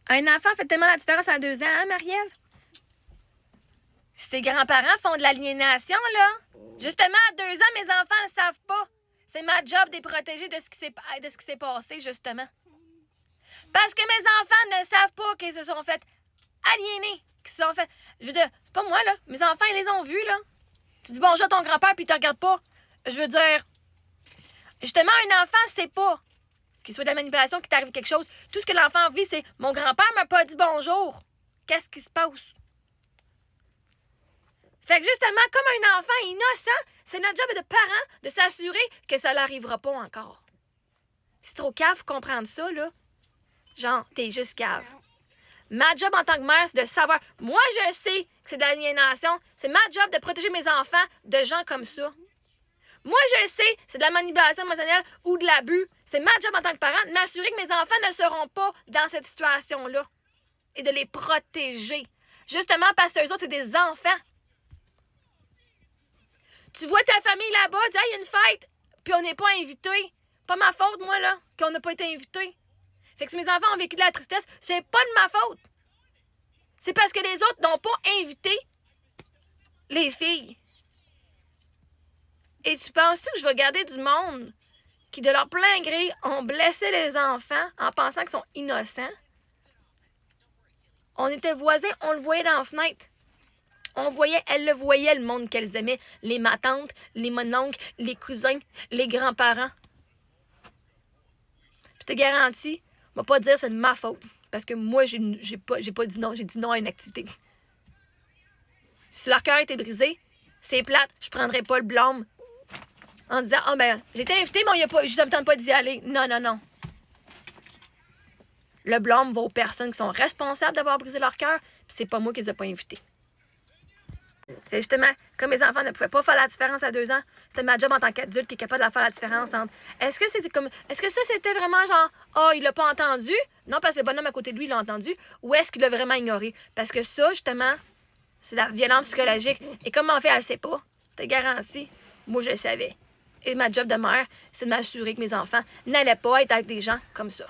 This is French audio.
Un enfant fait tellement la différence à 2 ans, hein, Marie-Ève? Si tes grands-parents font de l'aliénation, là, justement, à 2 ans, mes enfants ne le savent pas. C'est ma job de les protéger de ce qui s'est passé, justement. Parce que mes enfants ne savent pas qu'ils se sont fait aliéner, qu'ils se sont fait... Je veux dire, c'est pas moi, là. Mes enfants, ils les ont vus, là. Tu dis bonjour à ton grand-père, puis il te regarde pas. Je veux dire, justement, un enfant sait pas qu'il soit de la manipulation, qu'il t'arrive quelque chose. Tout ce que l'enfant vit, c'est « Mon grand-père m'a pas dit bonjour. Qu'est-ce qui se passe? » Fait que justement, comme un enfant innocent, c'est notre job de parents de s'assurer que ça n'arrivera pas encore. C'est trop cave, faut comprendre ça, là. Genre, t'es juste cave. Ma job en tant que mère, c'est de savoir. Moi, je sais que c'est de l'aliénation. C'est ma job de protéger mes enfants de gens comme ça. Moi, je sais, c'est de la manipulation émotionnelle ou de l'abus. C'est ma job en tant que parent de m'assurer que mes enfants ne seront pas dans cette situation-là. Et de les protéger. Justement parce que eux autres, c'est des enfants. Tu vois ta famille là-bas, tu dis, il y a une fête, puis on n'est pas invités. Pas ma faute, moi, là, qu'on n'a pas été invités. Fait que si mes enfants ont vécu de la tristesse, c'est pas de ma faute. C'est parce que les autres n'ont pas invité les filles. Et tu penses-tu que je vais garder du monde qui, de leur plein gré, ont blessé les enfants en pensant qu'ils sont innocents? On était voisins, on le voyait dans la fenêtre. On voyait, elle le voyait, le monde qu'elles aimaient. Les matantes, les mononcles, les cousins, les grands-parents. Je te garantis, on va pas dire c'est de ma faute. Parce que moi, j'ai pas dit non. J'ai dit non à une activité. Si leur cœur était brisé, c'est plate, je prendrais pas le blâme. En disant, ah ben, j'ai été invitée, mais je ne me tente pas d'y aller. Non, non, non. Le blâme va aux personnes qui sont responsables d'avoir brisé leur cœur, puis c'est pas moi qui les ai pas invités. C'est justement, comme mes enfants ne pouvaient pas faire la différence à 2 ans, c'était ma job en tant qu'adulte qui est capable de faire la différence entre est-ce que ça c'était vraiment genre il l'a pas entendu? Non, parce que le bonhomme à côté de lui, il l'a entendu, ou est-ce qu'il l'a vraiment ignoré? Parce que ça, justement, c'est la violence psychologique. Et comme en fait, elle ne sait pas, t'es garanti, moi je le savais. Et ma job de mère, c'est de m'assurer que mes enfants n'allaient pas être avec des gens comme ça.